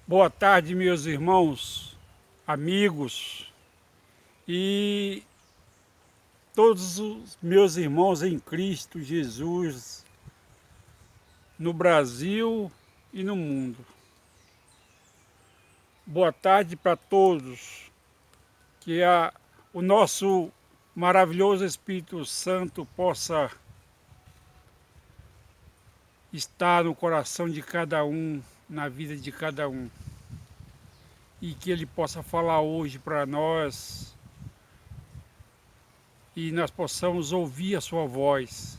Boa tarde, meus irmãos, amigos e todos os meus irmãos em Cristo Jesus, no Brasil e no mundo. Boa tarde para todos, que o nosso maravilhoso Espírito Santo possa estar no coração de cada um, na vida de cada um, e que Ele possa falar hoje para nós e nós possamos ouvir a sua voz,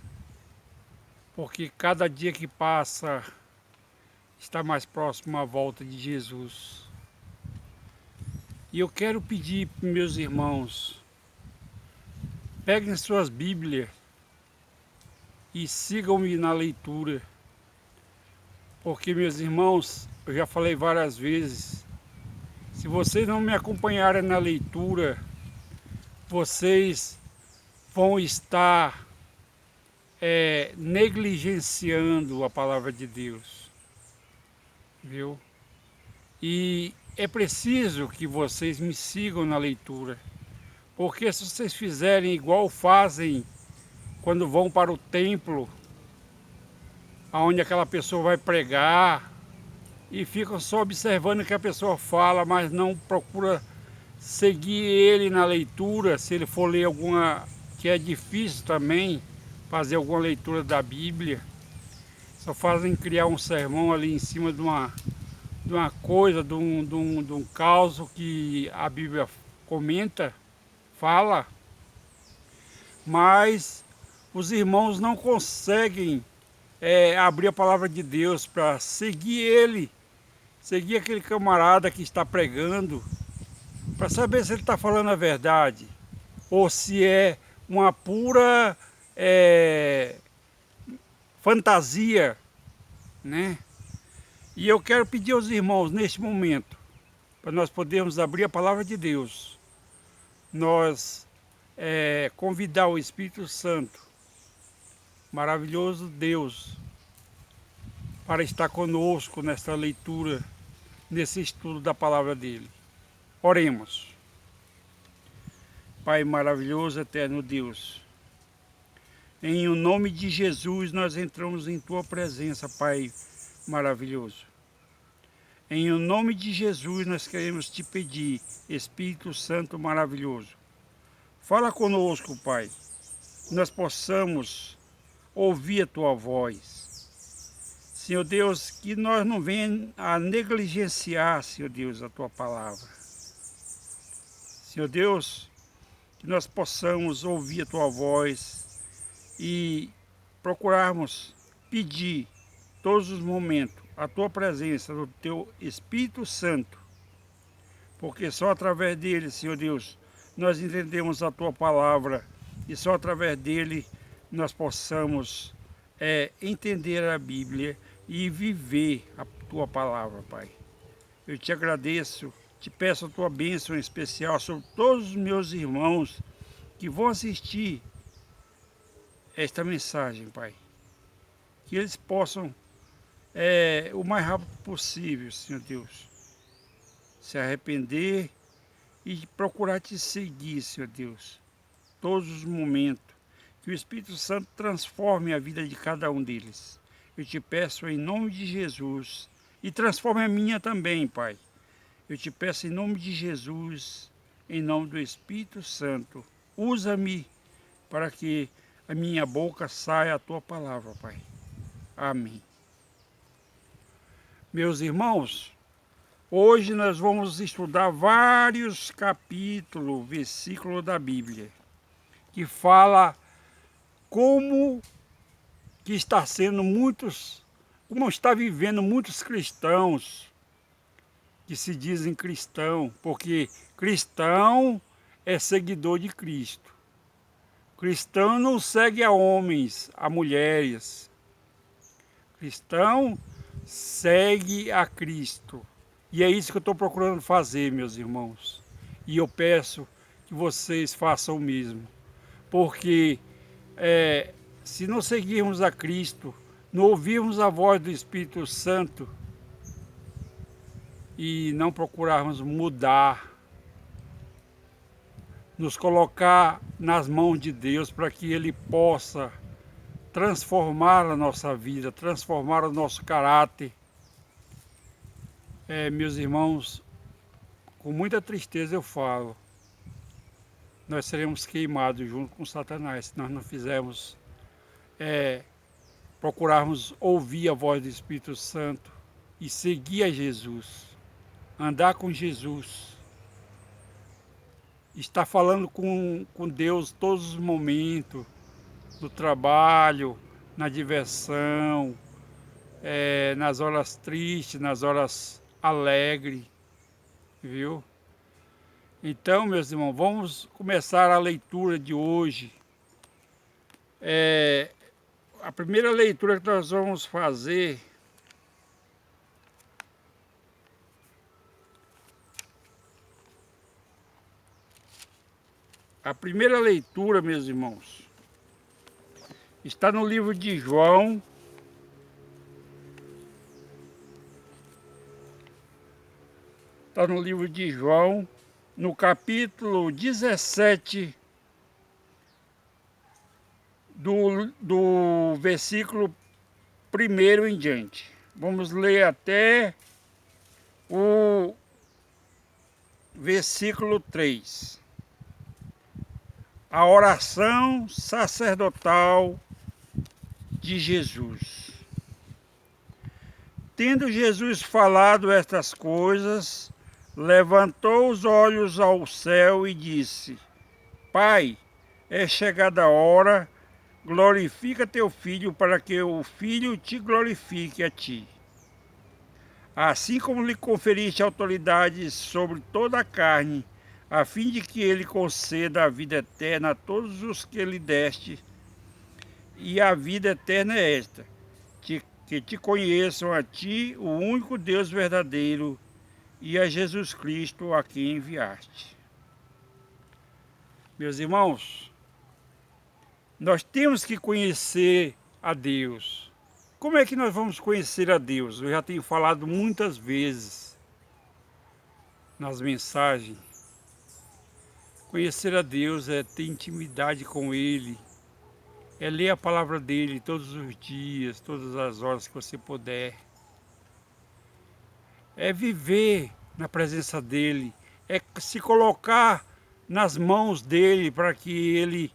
porque cada dia que passa está mais próximo à volta de Jesus. E eu quero pedir para meus irmãos, peguem suas Bíblias e sigam-me na leitura, porque, meus irmãos, eu já falei várias vezes, se vocês não me acompanharem na leitura, vocês vão estar negligenciando a palavra de Deus, viu? E é preciso que vocês me sigam na leitura, porque se vocês fizerem igual fazem quando vão para o templo, onde aquela pessoa vai pregar, e ficam só observando o que a pessoa fala, mas não procura seguir ele na leitura, se ele for ler alguma, que é difícil também, fazer alguma leitura da Bíblia, só fazem criar um sermão ali em cima de uma coisa, de um caos que a Bíblia comenta, fala, mas os irmãos não conseguem abrir a palavra de Deus para seguir ele, seguir aquele camarada que está pregando, para saber se ele está falando a verdade, ou se é uma pura fantasia, né? E eu quero pedir aos irmãos, neste momento, para nós podermos abrir a palavra de Deus, nós convidar o Espírito Santo, maravilhoso Deus, para estar conosco nesta leitura, nesse estudo da palavra dele. Oremos. Pai maravilhoso, eterno Deus, em o nome de Jesus nós entramos em tua presença, Pai maravilhoso. Em o nome de Jesus nós queremos te pedir, Espírito Santo maravilhoso, fala conosco, Pai, que nós possamos ouvir a tua voz. Senhor Deus, que nós não venhamos a negligenciar, Senhor Deus, a tua palavra. Senhor Deus, que nós possamos ouvir a tua voz e procurarmos pedir todos os momentos a tua presença do teu Espírito Santo, porque só através dele, Senhor Deus, nós entendemos a tua palavra e só através dele nós possamos entender a Bíblia e viver a tua palavra, Pai. Eu te agradeço, te peço a tua bênção em especial sobre todos os meus irmãos que vão assistir esta mensagem, Pai. Que eles possam o mais rápido possível, Senhor Deus, se arrepender e procurar te seguir, Senhor Deus, todos os momentos, que o Espírito Santo transforme a vida de cada um deles. Eu te peço em nome de Jesus, e transforme a minha também, Pai. Eu te peço em nome de Jesus, em nome do Espírito Santo, usa-me para que a minha boca saia a tua palavra, Pai. Amém. Meus irmãos, hoje nós vamos estudar vários capítulos, versículos da Bíblia, que fala como que está sendo como está vivendo muitos cristãos que se dizem cristão, porque cristão é seguidor de Cristo. Cristão não segue a homens, a mulheres. Cristão segue a Cristo. E é isso que eu estou procurando fazer, meus irmãos. E eu peço que vocês façam o mesmo. Porque se não seguirmos a Cristo, não ouvirmos a voz do Espírito Santo, e não procurarmos mudar, nos colocar nas mãos de Deus para que Ele possa transformar a nossa vida, transformar o nosso caráter. Meus irmãos, com muita tristeza eu falo, nós seremos queimados junto com Satanás se nós não fizermos, procurarmos ouvir a voz do Espírito Santo e seguir a Jesus, andar com Jesus, estar falando com Deus todos os momentos, no trabalho, na diversão, nas horas tristes, nas horas alegres, viu? Então, meus irmãos, vamos começar a leitura de hoje. A primeira leitura que nós vamos fazer meus irmãos, está no livro de João, no capítulo 17, do versículo 1 em diante. Vamos ler até o versículo 3. A oração sacerdotal de Jesus. Tendo Jesus falado estas coisas, levantou os olhos ao céu e disse: Pai, é chegada a hora, glorifica teu Filho, para que o Filho te glorifique a ti. Assim como lhe conferiste autoridade sobre toda a carne, a fim de que ele conceda a vida eterna a todos os que lhe deste. E a vida eterna é esta, que te conheçam a ti, o único Deus verdadeiro, e a Jesus Cristo a quem enviaste. Meus irmãos, nós temos que conhecer a Deus. Como é que nós vamos conhecer a Deus? Eu já tenho falado muitas vezes nas mensagens. Conhecer a Deus é ter intimidade com Ele, é ler a palavra dEle todos os dias, todas as horas que você puder. É viver na presença dEle, é se colocar nas mãos dEle para que Ele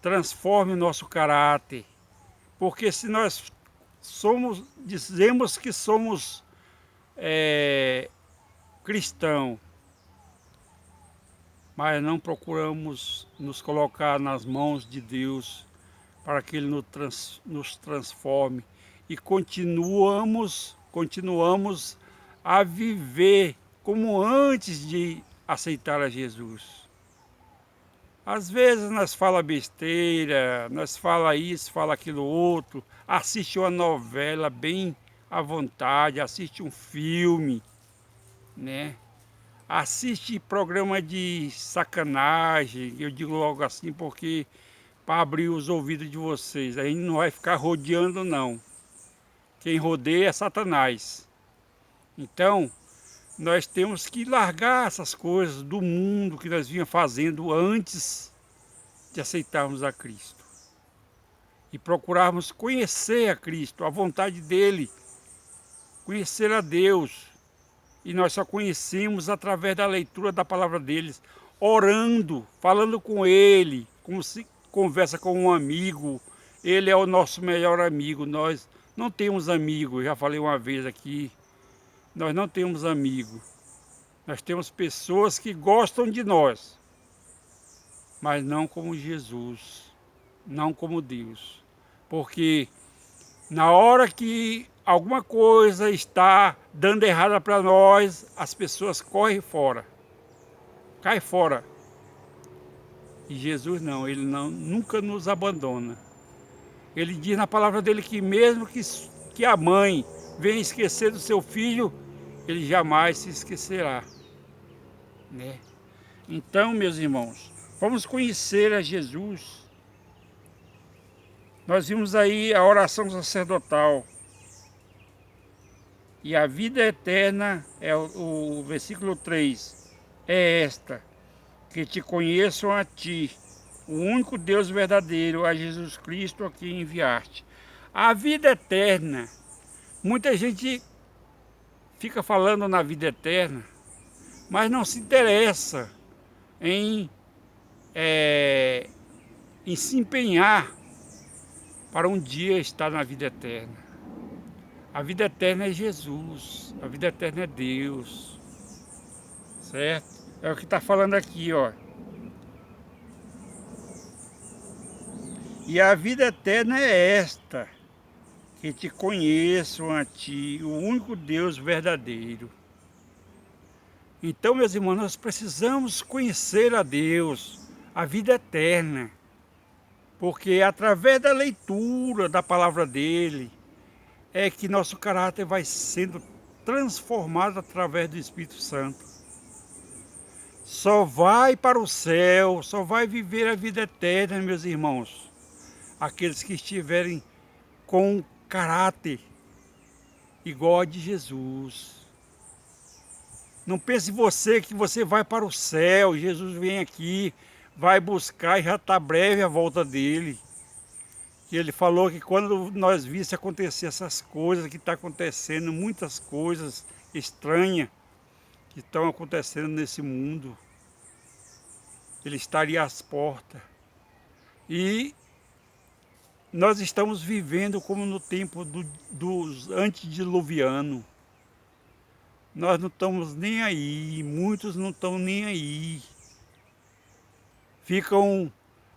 transforme o nosso caráter. Porque se nós dizemos que somos cristãos, mas não procuramos nos colocar nas mãos de Deus para que Ele nos transforme e continuamos a viver como antes de aceitar a Jesus. Às vezes nós fala besteira, nós fala isso, fala aquilo outro, assiste uma novela bem à vontade, assiste um filme, né? Assiste programa de sacanagem, eu digo logo assim porque para abrir os ouvidos de vocês, a gente não vai ficar rodeando não. Quem rodeia é Satanás. Então, nós temos que largar essas coisas do mundo que nós vinha fazendo antes de aceitarmos a Cristo. E procurarmos conhecer a Cristo, a vontade dEle, conhecer a Deus. E nós só conhecemos através da leitura da palavra deles, orando, falando com Ele, como se conversa com um amigo. Ele é o nosso melhor amigo. Nós não temos amigo, já falei uma vez aqui, nós não temos amigo. Nós temos pessoas que gostam de nós, mas não como Jesus, não como Deus. Porque na hora que alguma coisa está dando errada para nós, as pessoas correm fora, caem fora. E Jesus não, Ele nunca nos abandona. Ele diz na palavra dele que mesmo que a mãe venha esquecer do seu filho, Ele jamais se esquecerá, né? Então, meus irmãos, vamos conhecer a Jesus. Nós vimos aí a oração sacerdotal. E a vida eterna, é o versículo 3, é esta, que te conheçam a ti, o único Deus verdadeiro, a Jesus Cristo a quem enviaste. A vida eterna, muita gente fica falando na vida eterna, mas não se interessa em, em se empenhar para um dia estar na vida eterna. A vida eterna é Jesus, a vida eterna é Deus, certo? É o que está falando aqui, ó. E a vida eterna é esta, que te conheçam a ti, o único Deus verdadeiro. Então, meus irmãos, nós precisamos conhecer a Deus, a vida eterna, porque através da leitura da palavra dele, é que nosso caráter vai sendo transformado através do Espírito Santo. Só vai para o céu, só vai viver a vida eterna, meus irmãos, aqueles que estiverem com caráter igual a de Jesus. Não pense você que você vai para o céu, Jesus vem aqui, vai buscar e já está breve a volta dele. E ele falou que quando nós visse acontecer essas coisas que estão acontecendo, muitas coisas estranhas que estão acontecendo nesse mundo, ele estaria às portas. E nós estamos vivendo como no tempo dos antediluvianos. Nós não estamos nem aí, muitos não estão nem aí. Ficam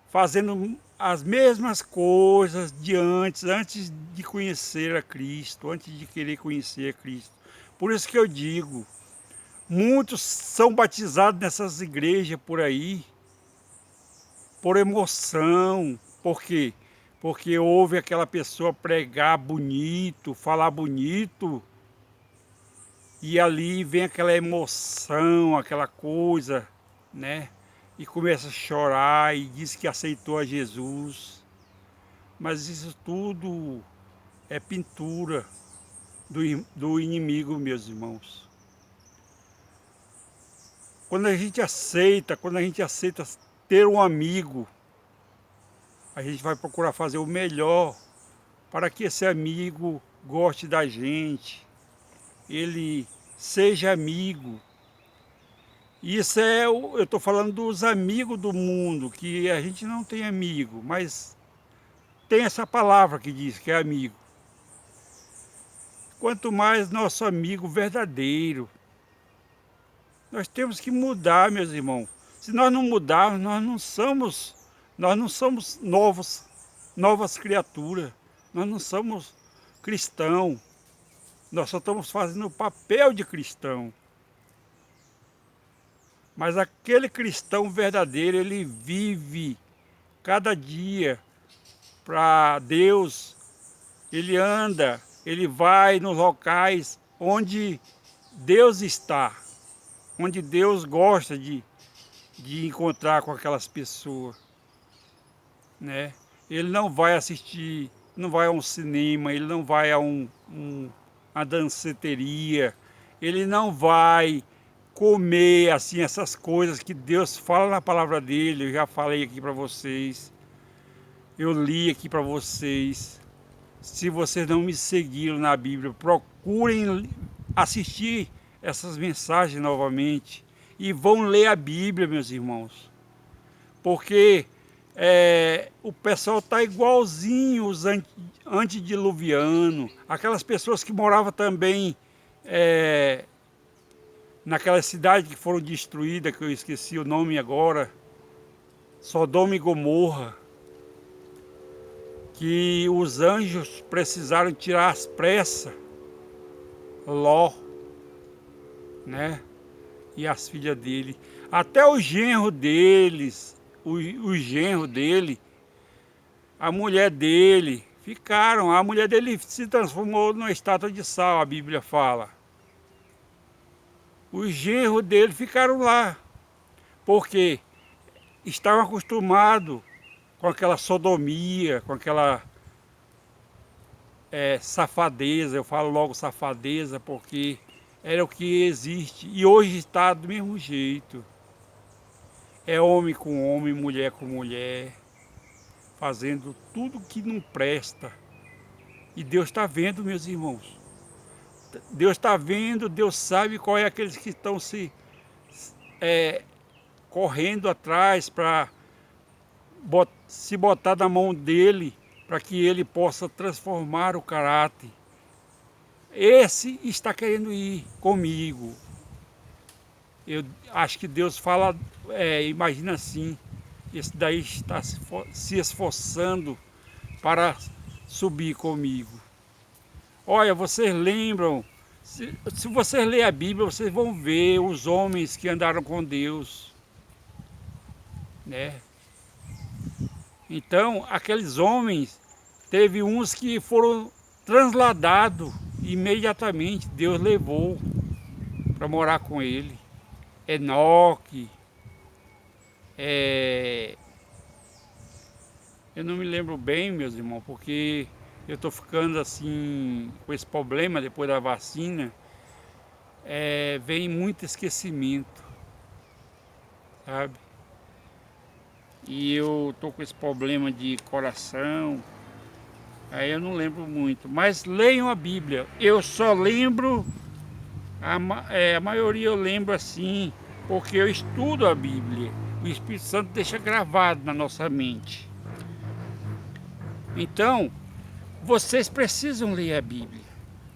fazendo as mesmas coisas de antes de conhecer a Cristo, antes de querer conhecer a Cristo. Por isso que eu digo, muitos são batizados nessas igrejas por aí, por emoção. Por quê? Porque ouve aquela pessoa pregar bonito, falar bonito, e ali vem aquela emoção, aquela coisa, né? E começa a chorar e diz que aceitou a Jesus. Mas isso tudo é pintura do inimigo, meus irmãos. Quando a gente aceita ter um amigo, a gente vai procurar fazer o melhor para que esse amigo goste da gente, ele seja amigo. Isso eu estou falando dos amigos do mundo, que a gente não tem amigo, mas tem essa palavra que diz que é amigo. Quanto mais nosso amigo verdadeiro. Nós temos que mudar, meus irmãos. Se nós não mudarmos, nós não somos novas criaturas. Nós não somos cristãos. Nós só estamos fazendo o papel de cristão. Mas aquele cristão verdadeiro, ele vive cada dia para Deus. Ele anda, ele vai nos locais onde Deus está, onde Deus gosta de encontrar com aquelas pessoas, né? Ele não vai assistir, não vai a um cinema, ele não vai a uma danceteria, ele não vai comer assim essas coisas que Deus fala na palavra dele. Eu já falei aqui para vocês, eu li aqui para vocês. Se vocês não me seguiram na Bíblia, procurem assistir essas mensagens novamente e vão ler a Bíblia, meus irmãos, porque o pessoal está igualzinho os antediluvianos, aquelas pessoas que moravam também naquelas cidades que foram destruídas, que eu esqueci o nome agora, Sodoma e Gomorra, que os anjos precisaram tirar às pressas Ló, né? E as filhas dele, até o genro deles, o genro dele, a mulher dele, ficaram. A mulher dele se transformou numa estátua de sal, a Bíblia fala. Os genros dele ficaram lá, porque estavam acostumados com aquela sodomia, com aquela safadeza, eu falo logo safadeza porque era o que existe e hoje está do mesmo jeito. É homem com homem, mulher com mulher, fazendo tudo que não presta. E Deus está vendo, meus irmãos. Deus está vendo, Deus sabe qual é aqueles que estão correndo atrás para se botar na mão dele, para que ele possa transformar o caráter. Esse está querendo ir comigo. Eu acho que Deus fala, imagina assim, esse daí está se esforçando para subir comigo. Olha, vocês lembram, se vocês lerem a Bíblia, vocês vão ver os homens que andaram com Deus, né? Então, aqueles homens, teve uns que foram transladados imediatamente, Deus levou para morar com ele. Enoque, eu não me lembro bem, meus irmãos, porque eu estou ficando assim com esse problema depois da vacina, vem muito esquecimento, sabe? E eu estou com esse problema de coração, aí eu não lembro muito. Mas leiam a Bíblia, eu só lembro, a maioria eu lembro assim, porque eu estudo a Bíblia. O Espírito Santo deixa gravado na nossa mente. Então, vocês precisam ler a Bíblia.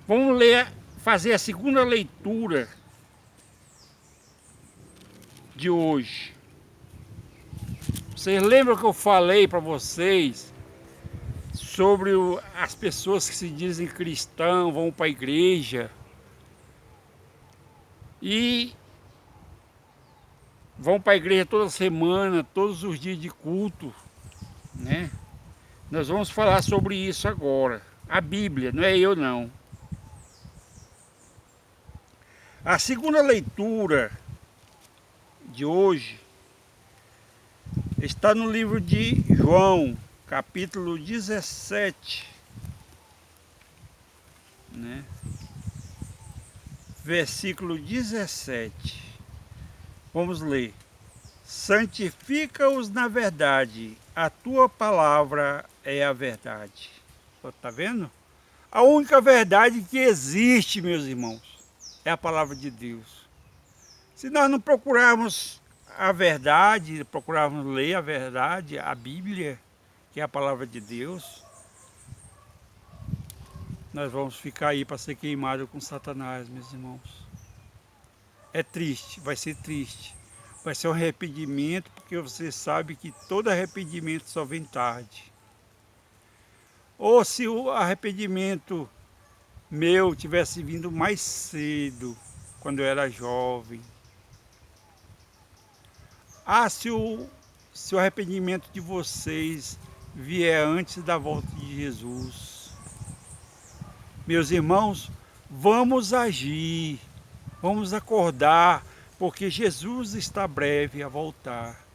Vamos ler, fazer a segunda leitura de hoje. Vocês lembram que eu falei para vocês sobre as pessoas que se dizem cristãos, vão para a igreja e vão para a igreja toda semana, todos os dias de culto, né? Nós vamos falar sobre isso agora. A Bíblia, não é eu não. A segunda leitura de hoje está no livro de João, capítulo 17, né? Versículo 17. Vamos ler. Santifica-os na verdade, a tua palavra é a verdade. Está vendo? A única verdade que existe, meus irmãos, é a palavra de Deus. Se nós não procurarmos a verdade, procurarmos ler a verdade, a Bíblia, que é a palavra de Deus, nós vamos ficar aí para ser queimado com Satanás, meus irmãos. É triste, vai ser triste. Vai ser um arrependimento, porque você sabe que todo arrependimento só vem tarde. Ou se o arrependimento meu tivesse vindo mais cedo, quando eu era jovem. Se o arrependimento de vocês vier antes da volta de Jesus. Meus irmãos, vamos agir, vamos acordar, porque Jesus está breve a voltar.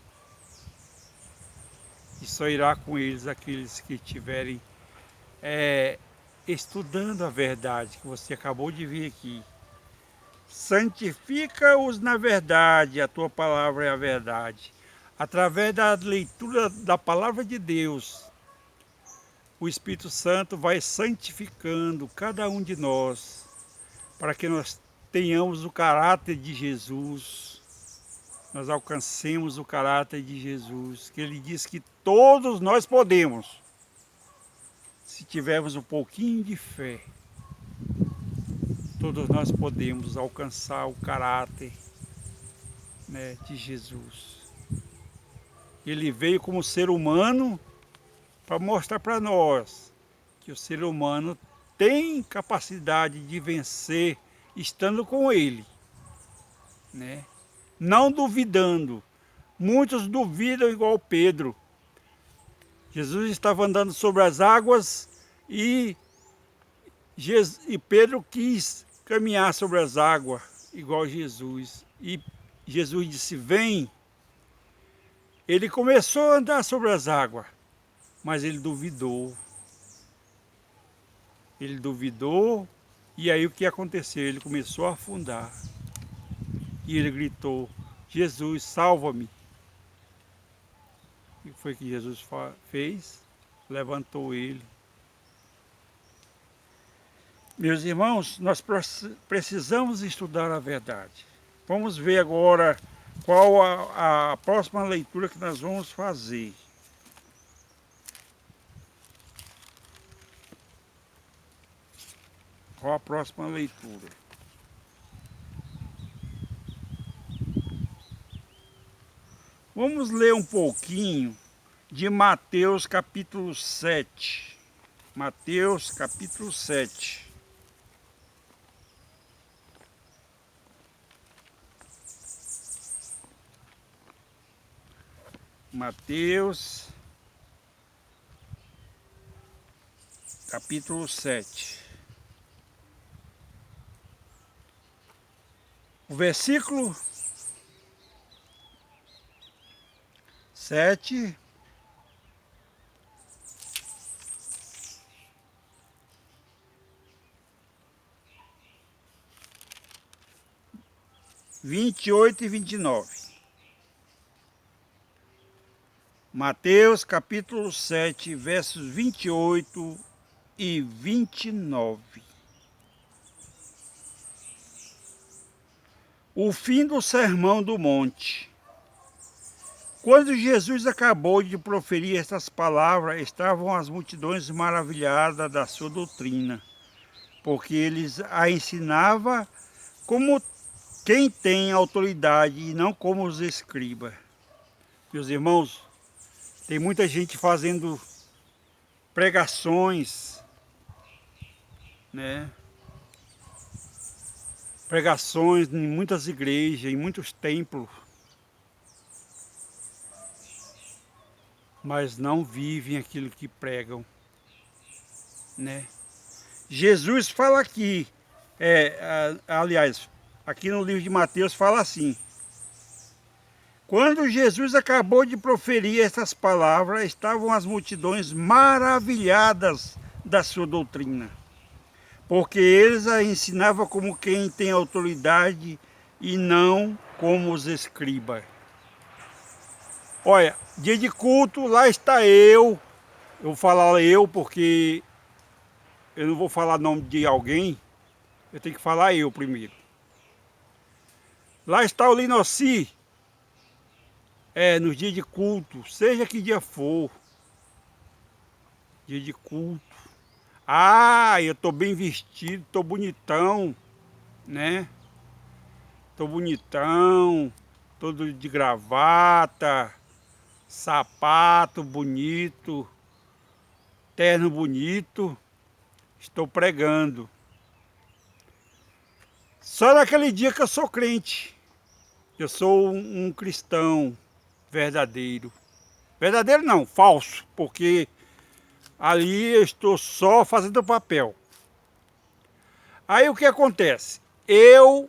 E só irá com eles aqueles que estiverem estudando a verdade, que você acabou de ver aqui. Santifica-os na verdade, a tua palavra é a verdade. Através da leitura da palavra de Deus, o Espírito Santo vai santificando cada um de nós, para que nós tenhamos o caráter de Jesus, nós alcancemos o caráter de Jesus, que ele diz que todos nós podemos, se tivermos um pouquinho de fé, todos nós podemos alcançar o caráter, né, de Jesus. Ele veio como ser humano para mostrar para nós que o ser humano tem capacidade de vencer estando com ele, né? Não duvidando. Muitos duvidam igual Pedro. Jesus estava andando sobre as águas e Pedro quis caminhar sobre as águas igual Jesus. E Jesus disse, vem. Ele começou a andar sobre as águas, mas ele duvidou. Ele duvidou, e aí o que aconteceu? Ele começou a afundar. E ele gritou: Jesus, salva-me. E foi o que Jesus fez? Levantou ele. Meus irmãos, nós precisamos estudar a verdade. Vamos ver agora qual a próxima leitura que nós vamos fazer. Qual a próxima leitura? Vamos ler um pouquinho de Mateus capítulo 7. Mateus capítulo 7. Mateus capítulo 7. O versículo 7 28 e 29. Mateus capítulo 7, versos 28 e 29. O fim do Sermão do Monte. Quando Jesus acabou de proferir estas palavras, estavam as multidões maravilhadas da sua doutrina, porque ele a ensinava como quem tem autoridade e não como os escribas. Meus irmãos, tem muita gente fazendo pregações, né? Pregações em muitas igrejas, em muitos templos, mas não vivem aquilo que pregam, né? Jesus fala aqui, aliás, aqui no livro de Mateus fala assim: quando Jesus acabou de proferir essas palavras, estavam as multidões maravilhadas da sua doutrina, porque eles a ensinavam como quem tem autoridade e não como os escribas. Olha, dia de culto, lá está eu vou falar eu porque eu não vou falar nome de alguém, eu tenho que falar eu primeiro. Lá está o Linoci, nos dias de culto, seja que dia for, dia de culto. Ah, eu estou bem vestido, estou bonitão, né? Estou bonitão, todo de gravata, sapato bonito, terno bonito, estou pregando. Só naquele dia que eu sou crente, eu sou um cristão verdadeiro. Verdadeiro não, falso, porque ali eu estou só fazendo papel. Aí o que acontece? Eu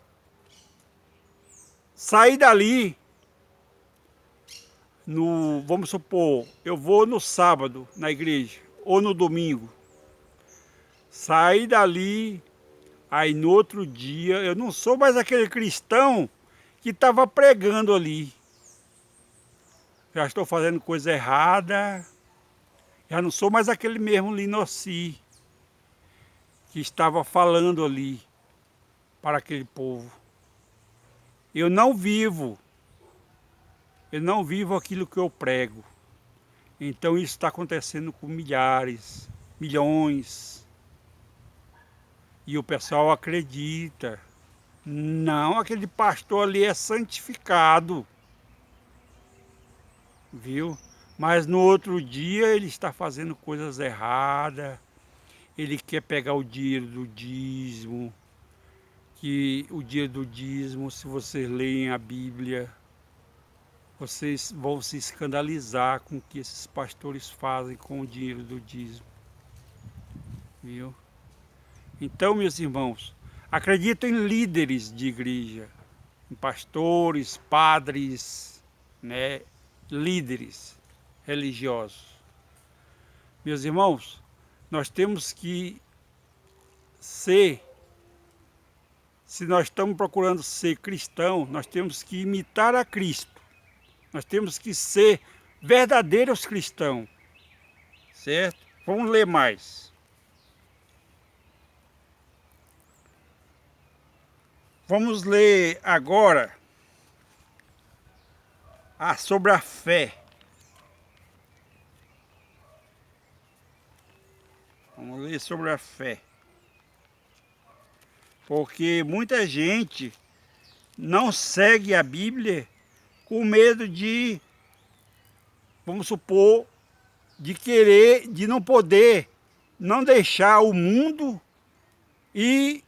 saí dali, vamos supor, eu vou no sábado na igreja, ou no domingo. Saí dali, aí no outro dia, eu não sou mais aquele cristão que estava pregando ali. Já estou fazendo coisa errada, já não sou mais aquele mesmo Linoci que estava falando ali para aquele povo. Eu não vivo aquilo que eu prego. Então isso está acontecendo com milhares, milhões. E o pessoal acredita. Não, aquele pastor ali é santificado. Viu? Mas no outro dia ele está fazendo coisas erradas. Ele quer pegar o dinheiro do dízimo. Que o dinheiro do dízimo, se vocês leem a Bíblia, vocês vão se escandalizar com o que esses pastores fazem com o dinheiro do dízimo. Viu? Então, meus irmãos, acredito em líderes de igreja, em pastores, padres, né? Líderes religiosos. Meus irmãos, nós temos que ser, se nós estamos procurando ser cristão, nós temos que imitar a Cristo. Nós temos que ser verdadeiros cristãos, certo? Vamos ler mais. Vamos ler agora sobre a fé. Vamos ler sobre a fé. Porque muita gente não segue a Bíblia com medo de, vamos supor, de querer, de não poder, não deixar o mundo e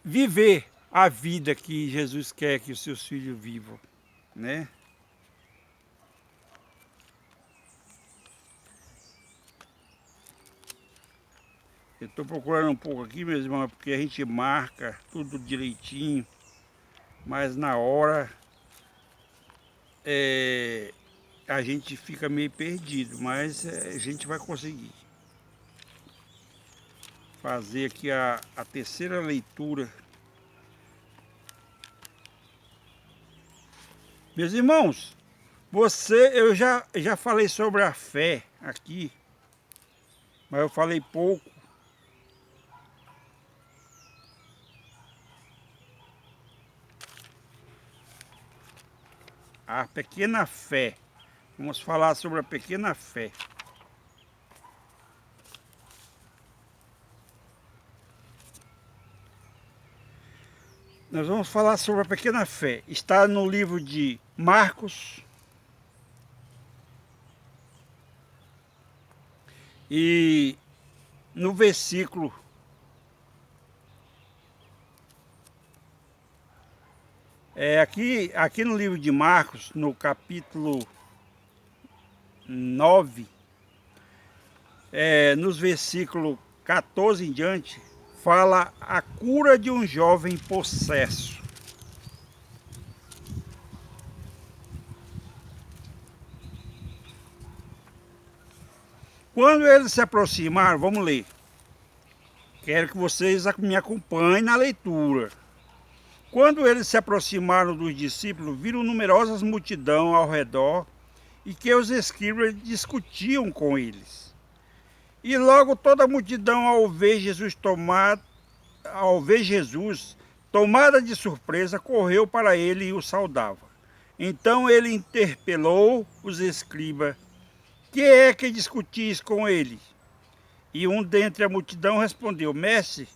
viver a vida que Jesus quer que os seus filhos vivam, né? Eu estou procurando um pouco aqui, meus irmãos, porque a gente marca tudo direitinho, mas na hora a gente fica meio perdido, mas a gente vai conseguir fazer aqui a terceira leitura. Meus irmãos, eu já falei sobre a fé aqui, mas eu falei pouco. A pequena fé. Vamos falar sobre a pequena fé. Nós vamos falar sobre a pequena fé. Está no livro de Marcos. E no versículo aqui no livro de Marcos, no capítulo 9, nos versículos 14 em diante, fala a cura de um jovem possesso. Quando eles se aproximaram, vamos ler. Quero que vocês me acompanhem na leitura. Quando eles se aproximaram dos discípulos, viram numerosas multidões ao redor e que os escribas discutiam com eles. E logo toda a multidão, ao ver Jesus tomada de surpresa, correu para ele e o saudava. Então ele interpelou os escribas: que é que discutis com ele? E um dentre a multidão respondeu: Mestre,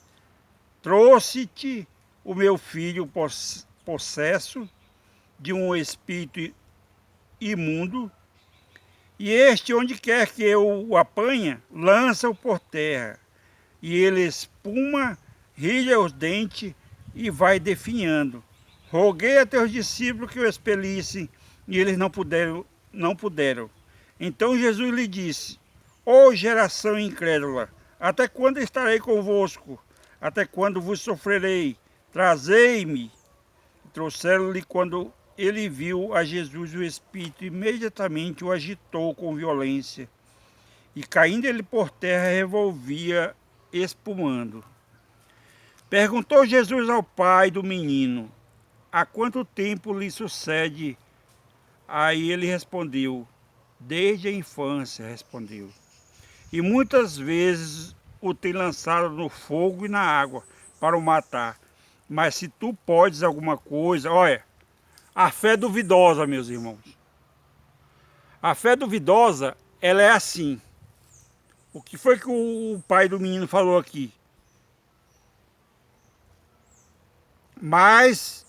trouxe-te o meu filho possesso de um espírito imundo, e este, onde quer que eu o apanhe, lança-o por terra, e ele espuma, rilha os dentes e vai definhando. Roguei a teus discípulos que o expelissem, e eles não puderam. Então Jesus lhe disse: ó geração incrédula, até quando estarei convosco? Até quando vos sofrerei? Trazei-me. Trouxeram-lhe. Quando ele viu a Jesus, o Espírito imediatamente o agitou com violência, e caindo ele por terra, revolvia, espumando. Perguntou Jesus ao pai do menino: há quanto tempo lhe sucede? Aí ele respondeu: desde a infância, respondeu. E muitas vezes o tem lançado no fogo e na água para o matar. Mas se tu podes alguma coisa, olha, a fé duvidosa, meus irmãos. A fé duvidosa, ela é assim. O que foi que o pai do menino falou aqui? Mas,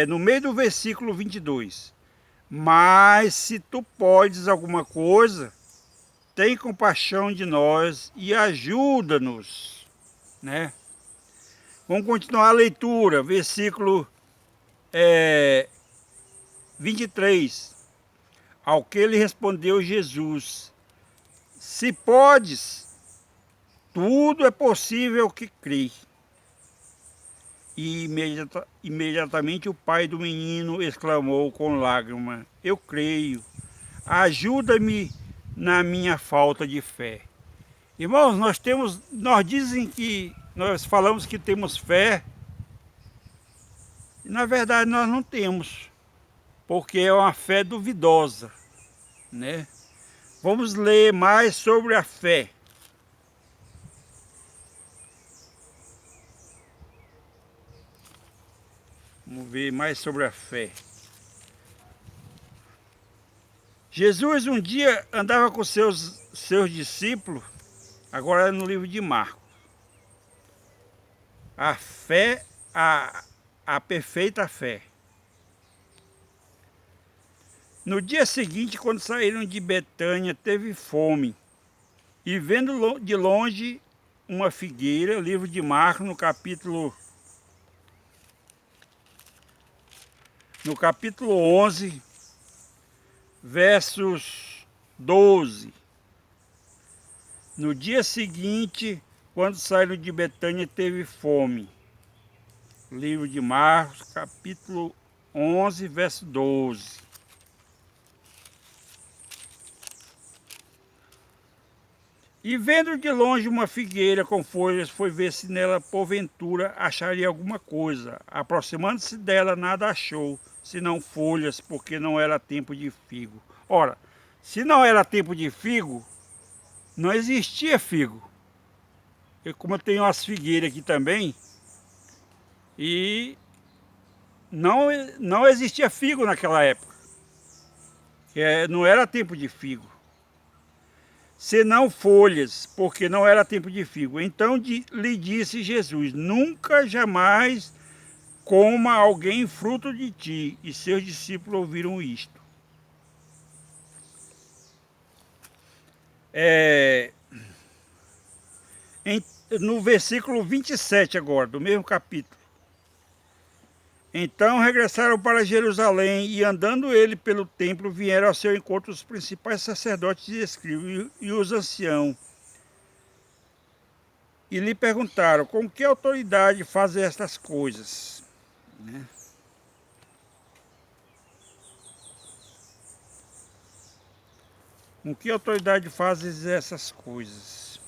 no meio do versículo 22. Mas se tu podes alguma coisa, tem compaixão de nós e ajuda-nos, né? Vamos continuar a leitura, versículo 23. Ao que lhe respondeu Jesus: se podes, tudo é possível que crê. E imediatamente o pai do menino exclamou com lágrimas: eu creio, ajuda-me na minha falta de fé. Irmãos, nós dizem que nós falamos que temos fé, e na verdade nós não temos, porque é uma fé duvidosa, né? Vamos ler mais sobre a fé. Vamos ver mais sobre a fé. Jesus um dia andava com seus discípulos, agora é no livro de Marcos. A fé, a perfeita fé. No dia seguinte, quando saíram de Betânia, teve fome. E vendo de longe uma figueira, livro de Marcos, no capítulo 11, versos 12. No dia seguinte, quando saíram de Betânia, teve fome. Livro de Marcos, capítulo 11, verso 12. E vendo de longe uma figueira com folhas, foi ver se nela, porventura, acharia alguma coisa. Aproximando-se dela, nada achou, senão folhas, porque não era tempo de figo. Ora, se não era tempo de figo, não existia figo. Como eu tenho umas figueiras aqui também, e não existia figo naquela época. Não era tempo de figo. Senão folhas, porque não era tempo de figo. Então lhe disse Jesus: nunca jamais coma alguém fruto de ti. E seus discípulos ouviram isto. No versículo 27 agora, do mesmo capítulo. Então regressaram para Jerusalém, e andando ele pelo templo, vieram ao seu encontro os principais sacerdotes e escribas e os anciãos. E lhe perguntaram: com que autoridade faz estas coisas? Né? Com que autoridade fazes essas coisas?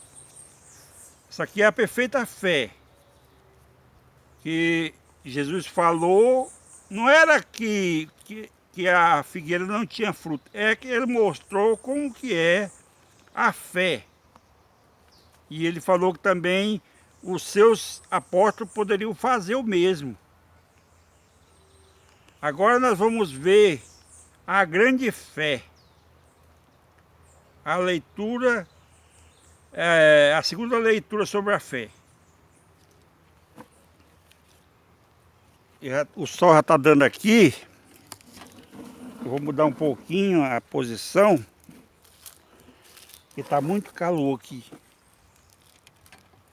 Isso aqui é a perfeita fé que Jesus falou. Não era que a figueira não tinha fruto, é que ele mostrou como que é a fé. E ele falou que também os seus apóstolos poderiam fazer o mesmo. Agora nós vamos ver a grande fé. A leitura, a segunda leitura sobre a fé. O sol já está dando aqui. Eu vou mudar um pouquinho a posição, porque está muito calor aqui.